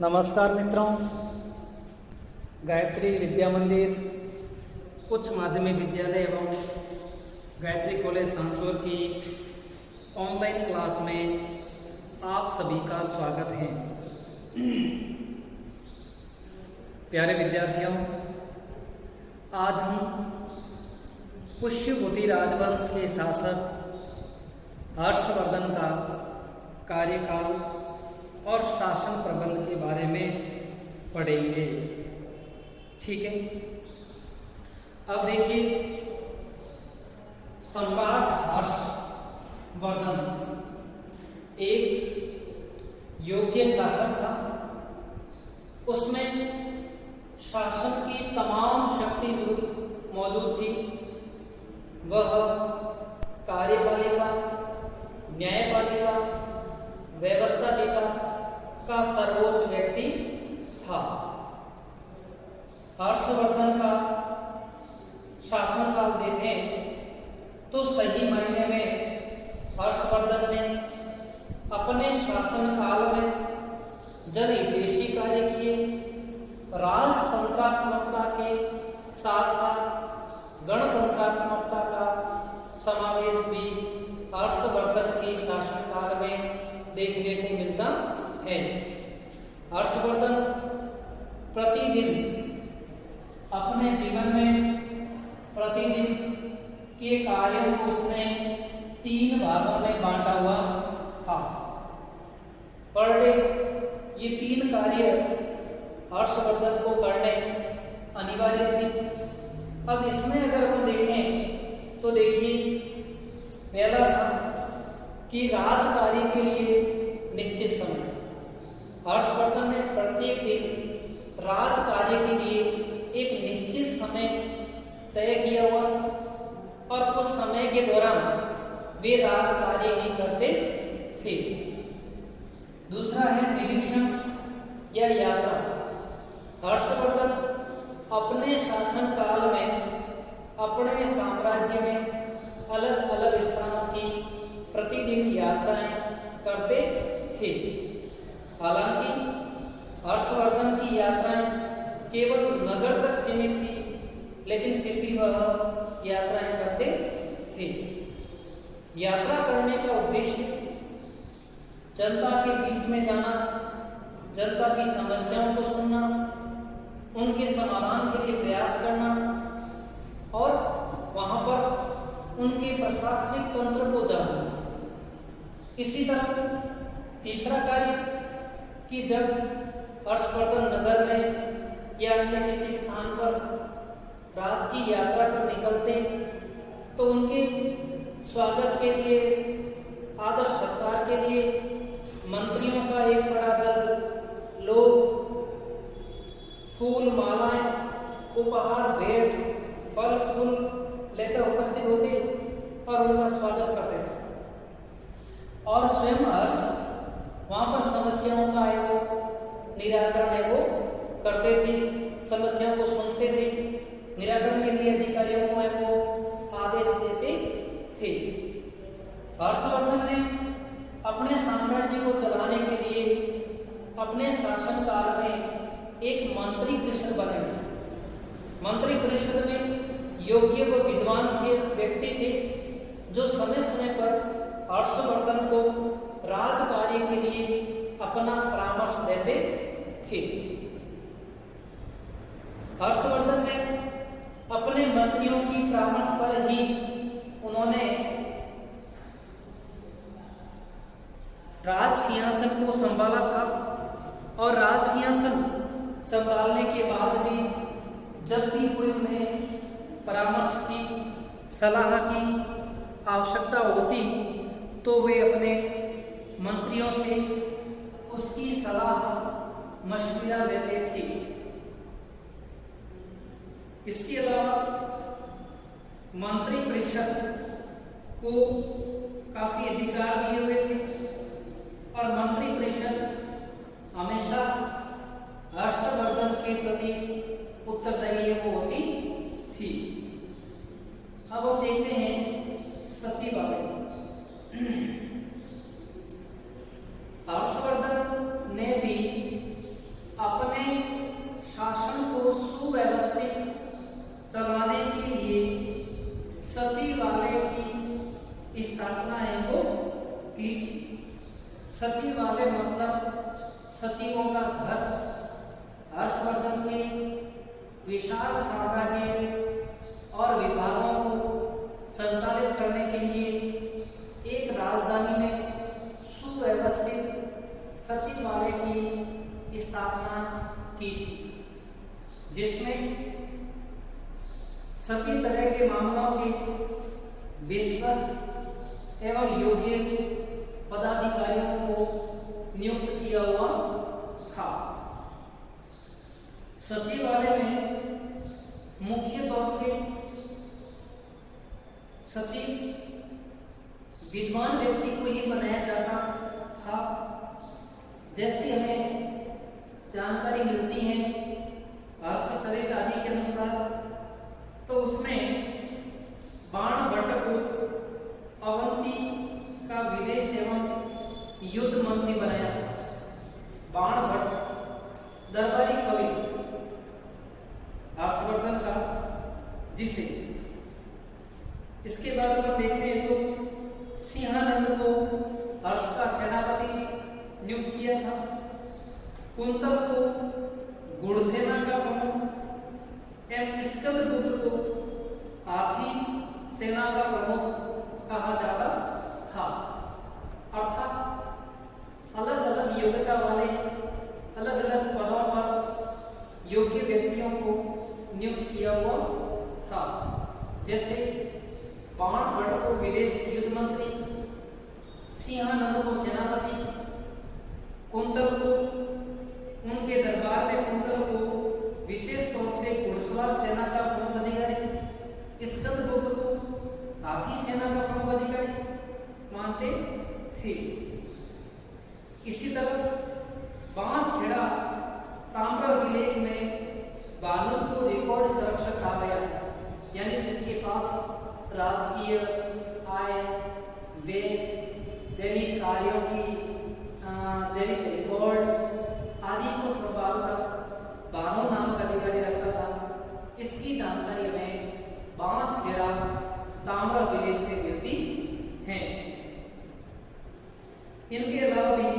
नमस्कार मित्रों, गायत्री विद्या मंदिर उच्च माध्यमिक विद्यालय एवं गायत्री कॉलेज सांचौर की ऑनलाइन क्लास में आप सभी का स्वागत है। प्यारे विद्यार्थियों, आज हम पुष्यभूति राजवंश के शासक हर्षवर्धन का कार्यकाल और शासन प्रबंध के बारे में पढ़ेंगे। ठीक है, अब देखिए, सम्राट हर्षवर्धन एक योग्य शासक था। उसमें शासन की तमाम शक्ति मौजूद थी। वह कार्यपालिका, न्यायपालिका, व्यवस्थापिका का सर्वोच्च व्यक्ति था। हर्षवर्धन का शासनकाल देखें तो सही मायने में हर्षवर्धन ने अपने शासनकाल में जनहितैषी कार्य किए, राजतंत्रात्मकता के साथ साथ गणतंत्रात्मकता का समावेश भी हर्षवर्धन के शासनकाल में देखने को मिलता है। हर्षवर्धन प्रतिदिन अपने जीवन में प्रतिदिन के कार्यों को उसने 3 भागों में बांटा हुआ था। पर डे ये 3 कार्य हर्षवर्धन को करने अनिवार्य थे। अब इसमें अगर हम देखें तो देखिए, पहला था कि राज कार्य के लिए निश्चित समय। हर्षवर्धन ने प्रत्येक दिन राज कार्य के लिए एक निश्चित समय तय किया हुआ था और उस समय के दौरान वे राज कार्य ही करते थे। दूसरा है निरीक्षण या यात्रा। हर्षवर्धन अपने शासन काल में अपने साम्राज्य में अलग अलग स्थानों की प्रतिदिन यात्राएं करते थे। हालांकि हर्षवर्धन की यात्राएं केवल नगर तक सीमित थी, लेकिन फिर भी वह यात्राएं करते थे। यात्रा करने का उद्देश्य जनता के बीच में जाना, जनता की समस्याओं को सुनना, उनके समाधान के लिए प्रयास करना और वहां पर उनके प्रशासनिक तंत्र को जानना। इसी तरह तीसरा कार्य कि जब हर्षवर्धन नगर में या अन्य किसी स्थान पर राज की यात्रा पर निकलते तो उनके स्वागत के लिए, आदर सत्कार के लिए मंत्रियों का एक बड़ा दल लोग फूल, मालाएं, उपहार, भेंट, फल फूल लेकर उपस्थित होते और उनका स्वागत करते थे। और स्वयं हर्ष वहां पर समस्याओं का है वो निराकरण है वो करते थे, समस्याओं को सुनते थे, निराकरण के लिए अधिकारियों को है वो आदेश देते थे। हर्षवर्धन ने अपने साम्राज्य को चलाने के लिए अपने शासनकाल में एक मंत्री परिषद बनाई थी। मंत्री परिषद में योग्य व विद्वान थे व्यक्ति थे जो समय समय पर हर्षवर्धन को राज कार्य के लिए अपना परामर्श देते थे। हर्षवर्धन ने अपने मंत्रियों की परामर्श पर ही उन्होंने राज सिंहासन को संभाला था और राज सिंहासन संभालने के बाद भी जब भी कोई उन्हें परामर्श की, सलाह की आवश्यकता होती तो वे अपने मंत्रियों से उसकी सलाह मशविरा लेते थे। इसके अलावा मंत्री परिषद को काफी अधिकार दिए हुए थे और मंत्री परिषद हमेशा हर्षवर्धन के प्रति उत्तरदायी होती थी। अब हम देखते हैं सचिवालय। हर्षवर्धन ने भी सचिवालय मतलब सचिवों का घर। हर्षवर्धन के विशाल साम्राज्य और विभागों को संचालित करने के लिए एक राजधानी में सुव्यवस्थित सचिवालय की स्थापना की थी, जिसमें सभी तरह के मामलों के विश्वस्त एवं योग्य पदाधिकारियों को नियुक्त किया हुआ था। सचिवालय में मुख्य तौर से सचिव विद्वान व्यक्ति को ही बनाया जाता था। जैसी हमें जानकारी मिलती है हर्षचरित आदि के अनुसार, तो उसमें बाण भट्ट को अवंती का विदेश एवं युद्ध मंत्री बनाया था। बाण भट्ट दरबारी कवि हर्षवर्धन का, जिसे इसके बाद हम देखते हैं तो सिंहानंद को हर्ष का सेनापति नियुक्त किया था। कुंतल को घुड़सेना का प्रमुख एवं स्कंदगुप्त को हाथी सेना का प्रमुख कहा जाता था। अर्थात अलग अलग योग्यता वाले अलग अलग पदों पर योग्य व्यक्तियों को नियुक्त किया हुआ था। जैसे बाण भट्ट को विदेश युद्ध मंत्री, सिंहानंद को सेनापति, कुंतल को उनके दरबार में कुंतल को विशेष तौर से घुड़सवार सेना का प्रमुख अधिकारी, स्कंदगुप्त को हाथी सेना का प्रमुख अधिकारी मानते थे। इसी तरह बांसखेड़ा ताम्र विलेख में बालू को रिकॉर्ड संरक्षक कहा गया है, यानी जिसके पास राजकीय आय, व्यय, दैनिक कार्यों की दैनिक रिकॉर्ड आदि को संभालकर बानो नाम का अधिकारी रखता था। इसकी जानकारी हमें बांसखेड़ा ताम्र विलेख से मिलती है। इनके अलावा भी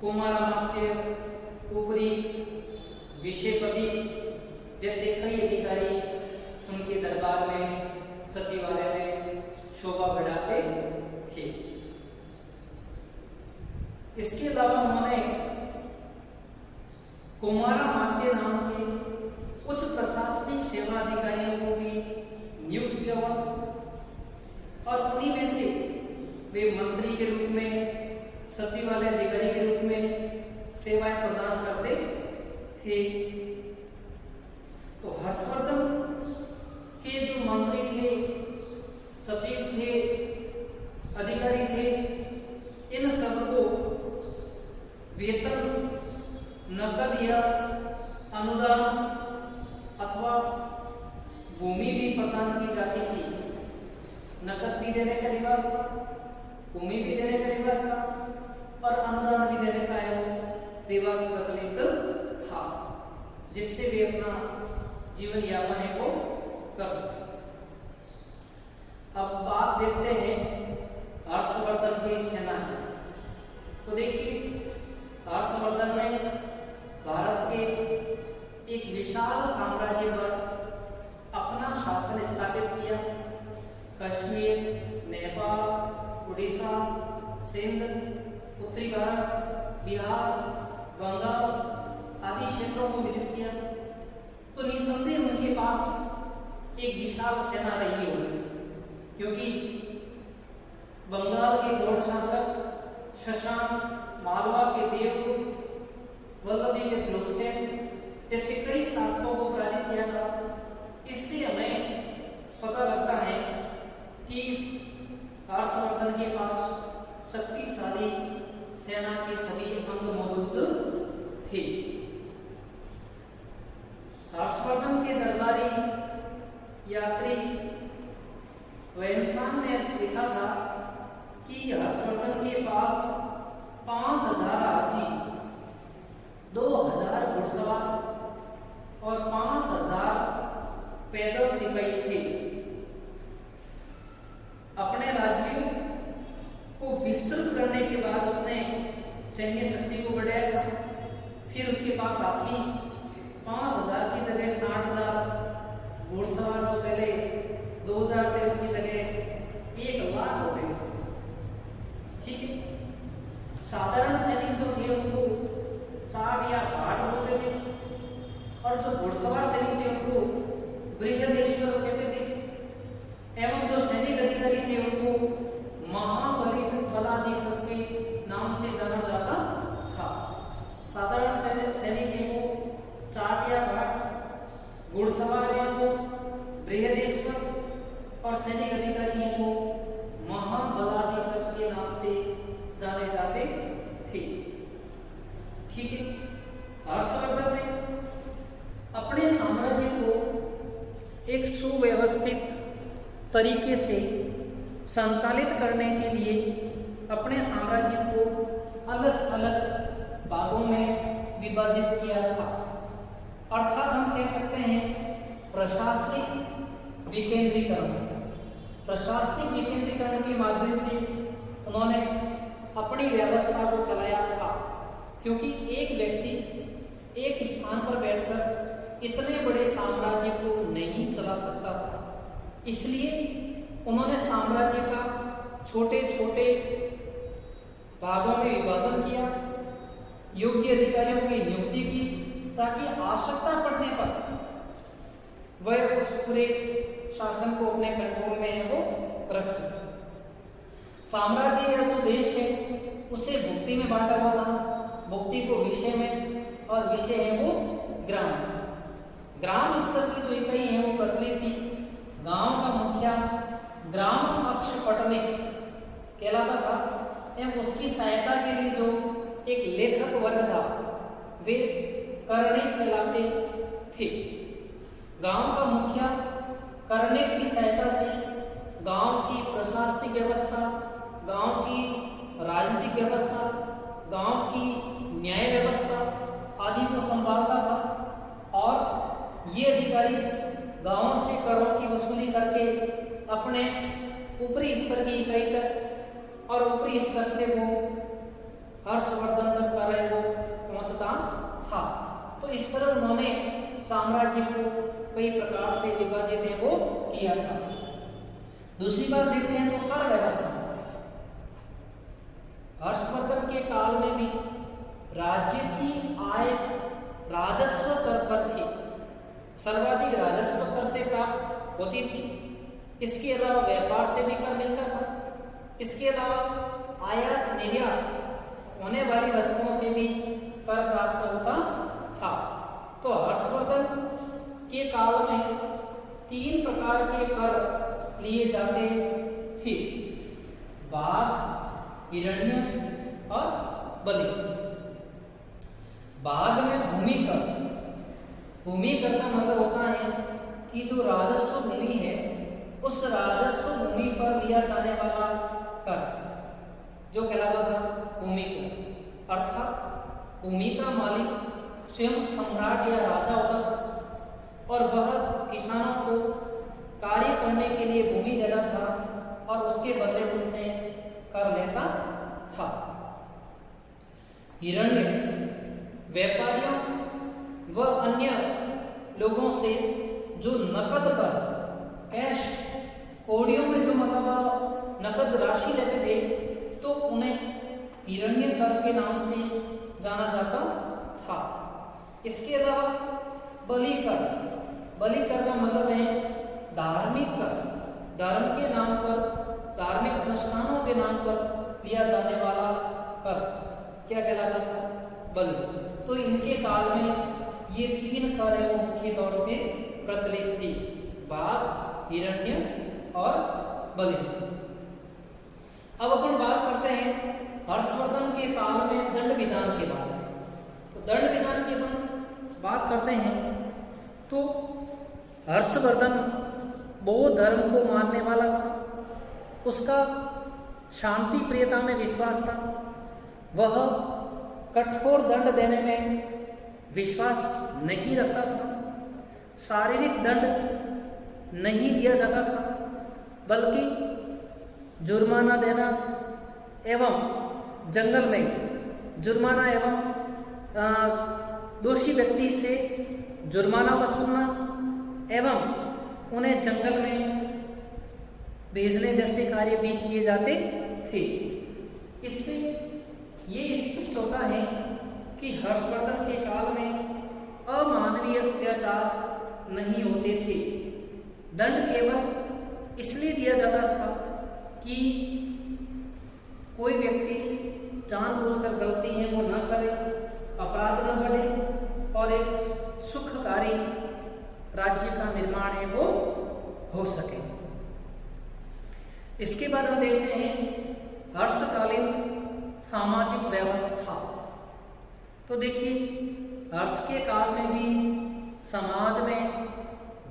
कुमारामात्य, उपरीक, विषयपति जैसे कई अधिकारी उनके दरबार में सचिवालय में शोभा बढ़ाते थे। इसके अलावा उन्होंने कुमारामात्य नाम के उच्च प्रशासनिक सेवा अधिकारियों को भी नियुक्त किया हुआ, और उन्हीं में से वे मंत्री के रूप में, सचिवालय अधिकारी के रूप में सेवाएं प्रदान करते थे। तो हर्षवर्धन के जो मंत्री थे, सचिव थे, अधिकारी थे, इन सबको वेतन, नकद या अनुदान अथवा भूमि भी प्रदान की जाती थी। नकद भी देने का रिवाज था, भूमि भी देने का रिवाज था, और अनुदान भी देने का रिवाज प्रचलित था, जिससे वे अपना जीवन यापन है को कर सके। अब बात देखते हैं हर्षवर्धन की सेना की। तो देखिए, हर्षवर्धन ने भारत के एक विशाल साम्राज्य पर अपना शासन स्थापित किया। कश्मीर, नेपाल, उड़ीसा, सिंध, उत्तरी भारत, बिहार, बंगाल आदि क्षेत्रों को विजित किया। तो निसंदेह उनके पास एक विशाल सेना रही होगी, क्योंकि बंगाल के गौड़ शासक शशांक, मालवा के देवगुप्त, वल्लभी के ध्रुवसेन जैसे कई शासकों को पराजित किया था। इससे हमें पता लगता है कि हर्षवर्धन के पास शक्तिशाली सेना के सभी अंग मौजूद थे। हर्षवर्धन के दरबारी यात्री वेन्सान ने लिखा था कि हर्षवर्धन के पास 5000 हाथी, 2000 घुड़सवार और 5000 पैदल सिपाही थे। अपने राज्य को विस्तृत करने के बाद उसने फिर उसके पास हाथी 5,000 की जगह 60,000, घुड़सवार जो पहले 2,000 थे उसकी जगह 1,00,000 हो गए। ठीक है। साधारण सैनिक जो थे उनको चाट या भाट बोलते थे, और जो घुड़सवार सैनिक थे उनको बृहदेश्वर कहते थे, एवं जो सैनिक अधिकारी थे उनको महाबली बलाधिकृत के नाम से जाना जाता था। साधारण सैनिक हैं वो चाट या भाट, घुड़सवार हैं वो बृहदेश्वर, और सैनिक अधिकारी हैं वो महाबलाधिकृत के नाम से जाने जाते थे। ठीक है। हर्षवर्धन ने अपने साम्राज्य को एक सुव्यवस्थित तरीके से संचालित करने के लिए अपने साम्राज्य को अलग अलग भागों में विभाजित किया था। अर्थात हम कह सकते हैं प्रशासनिक विकेंद्रीकरण। प्रशासनिक विकेंद्रीकरण के माध्यम से उन्होंने अपनी व्यवस्था को चलाया था, क्योंकि एक व्यक्ति एक स्थान पर बैठकर इतने बड़े साम्राज्य को नहीं चला सकता था। इसलिए उन्होंने साम्राज्य का छोटे छोटे भागों में विभाजन किया, योग्य अधिकारियों की नियुक्ति की, ताकि आवश्यकता पड़ने पर वह उस पूरे शासन को अपने कंट्रोल में है वो रख सके। साम्राज्य या जो देश है उसे भुक्ति में बांटा हुआ था, भुक्ति को विषय में, और विषय है वो ग्राम। ग्राम स्तर की जो इकाई है वो प्रचलित थी। गांव का मुखिया ग्राम अक्ष पटलिक कहलाता था, एवं उसकी सहायता के लिए जो एक लेखक वर्ग था वे कर्णिक कहलाते थे। गांव का मुखिया कर्णिक की सहायता से गांव की प्रशासनिक व्यवस्था, गांव की राजनीतिक व्यवस्था, गांव की न्याय व्यवस्था आदि को संभालता था, और ये अधिकारी गांवों से करों की वसूली करके अपने ऊपरी स्तर की इकाई तक और ऊपरी स्तर से वो हर्षवर्धन तक कर वो पहुंचता था। तो इस तरह उन्होंने साम्राज्य को कई प्रकार से विभाजित है वो किया था। दूसरी बात देखते हैं तो कर व्यवस्था। हर्षवर्धन के काल में भी राज्य की आय राजस्व कर पर थी, सर्वाधिक राजस्व कर से प्राप्त होती थी। इसके अलावा व्यापार से भी कर मिलता था। इसके अलावा आयात निर्यात होने वाली वस्तुओं से भी कर प्राप्त होता था। तो हर्षवर्धन के काल में 3 प्रकार के कर लिए जाते थे: बाघ, हिरण्य और बलि। बाघ में भूमि कर। भूमि कर का मतलब होता है कि जो राजस्व भूमि है उस राजस्व भूमि पर लिया जाने वाला कर जो कहलाता था भूमि कर। अर्थात भूमि का मालिक स्वयं सम्राट या राजा होता था, और वह किसानों को कार्य करने के लिए भूमि देता था और उसके बदले उनसे कर लेता था। हिरण्य व्यापारियों व अन्य लोगों से जो नकद कर, कैश, कौड़ियों में जो मतलब नकद राशि लेते थे, तो उन्हें हिरण्य कर के नाम से जाना जाता था। इसके अलावा बलि कर। बलि कर का मतलब है धार्मिक कर। धर्म के नाम पर, धार्मिक अनुष्ठानों के नाम पर लिया जाने वाला कर क्या कहलाता था? बलि। तो इनके काल में ये 3 कर मुख्य तौर से प्रचलित थी: बाघ, हिरण्य और बलि। अब अपन बात करते हैं हर्षवर्धन के काल में दंड विधान के बारे में। तो दंड विधान की अपन बात करते हैं तो हर्षवर्धन बौद्ध धर्म को मानने वाला था। उसका शांति प्रियता में विश्वास था। वह कठोर दंड देने में विश्वास नहीं रखता था। शारीरिक दंड नहीं दिया जाता था, बल्कि जुर्माना देना एवं जंगल में जुर्माना एवं दोषी व्यक्ति से जुर्माना वसूलना एवं उन्हें जंगल में भेजने जैसे कार्य भी किए जाते थे। इससे ये स्पष्ट होता है कि हर्षवर्धन के काल में अमानवीय अत्याचार नहीं होते थे। दंड केवल इसलिए दिया जाता था कि कोई व्यक्ति जानबूझकर गलती है वो न करे, अपराध न बढ़े और एक सुखकारी राज्य का निर्माण है वो हो सके। इसके बाद हम देखते हैं हर्षकालीन सामाजिक व्यवस्था। तो देखिए हर्ष के काल में भी समाज में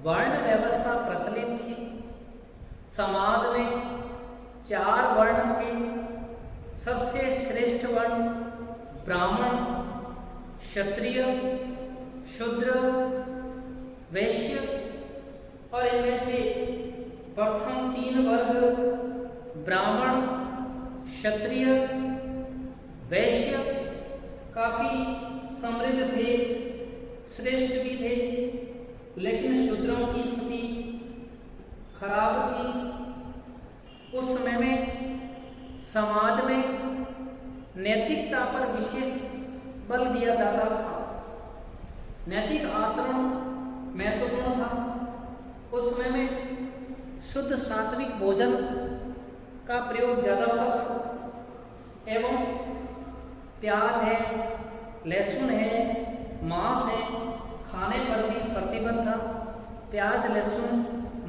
वर्ण व्यवस्था प्रचलित थी। समाज में 4 वर्ण थे। सबसे श्रेष्ठ वर्ण ब्राह्मण, क्षत्रिय, शूद्र, वैश्य और इनमें से प्रथम 3 वर्ग ब्राह्मण, क्षत्रिय, वैश्य काफी समृद्ध थे, श्रेष्ठ भी थे, लेकिन शूद्रों की स्थिति खराब थी। उस समय में समाज में नैतिकता पर विशेष बल दिया जाता था। नैतिक आचरण महत्वपूर्ण था। उस समय में शुद्ध सात्विक भोजन का प्रयोग ज़्यादा होता था एवं प्याज है, लहसुन है, मांस है, खाने पर भी प्रतिबंध था। प्याज, लहसुन,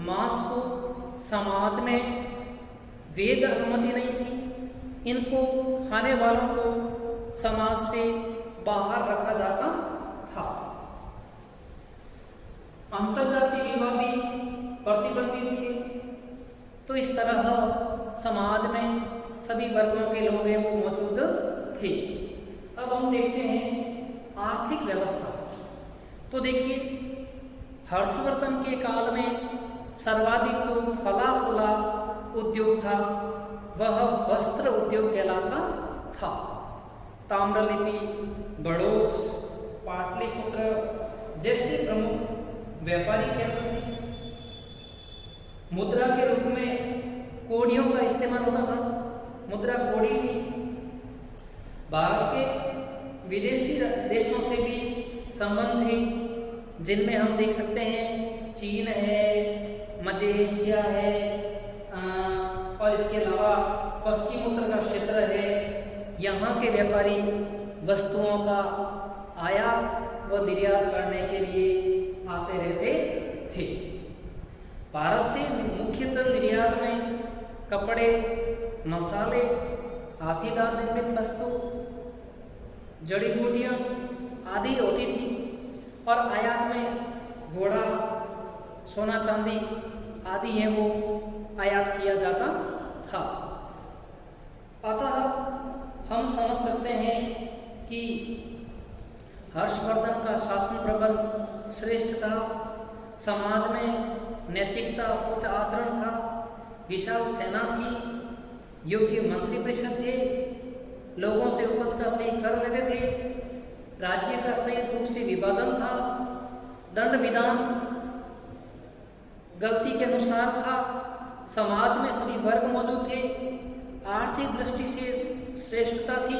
मांस को समाज में वेद अनुमति नहीं थी। इनको खाने वालों को समाज से बाहर रखा जाता था। अंतरजातीय विवाह भी प्रतिबंधित थे। तो इस तरह समाज में सभी वर्गों के लोग हैं वो मौजूद थे। अब हम देखते हैं आर्थिक व्यवस्था। तो देखिए हर्षवर्धन के काल में सर्वाधिक जो फला फूला उद्योग था वह वस्त्र उद्योग कहलाता था। ताम्रलिपि, बड़ौच, पाटलिपुत्र जैसे प्रमुख व्यापारी केंद्र थे। मुद्रा के रूप में कौड़ियों का इस्तेमाल होता था। मुद्रा कौड़ी थी। भारत के विदेशी देशों से भी संबंध थे, जिनमें हम देख सकते हैं चीन है, मध्य एशिया है और इसके अलावा पश्चिम उत्तर का क्षेत्र है। यहाँ के व्यापारी वस्तुओं का आयात व निर्यात करने के लिए आते रहते थे। भारत से मुख्यतः निर्यात में कपड़े, मसाले, हाथीदार निर्मित वस्तु, जड़ी बूटियाँ आदि होती थी और आयात में घोड़ा, सोना चांदी आदि है वो आयात किया जाता था। अतः हम समझ सकते हैं कि हर्षवर्धन का शासन प्रबल श्रेष्ठ था। समाज में नैतिकता, उच्च आचरण था, विशाल सेना थी, योग्य मंत्री परिषद थे, लोगों से उपज का सही कर लेते थे, राज्य का सही रूप से विभाजन था, दंड विधान गलती के अनुसार था, समाज में सभी वर्ग मौजूद थे, आर्थिक दृष्टि से श्रेष्ठता थी।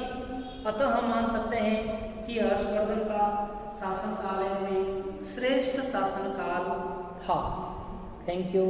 अतः हम मान सकते हैं कि हर्षवर्धन का शासनकाल में श्रेष्ठ शासनकाल था। Thank you.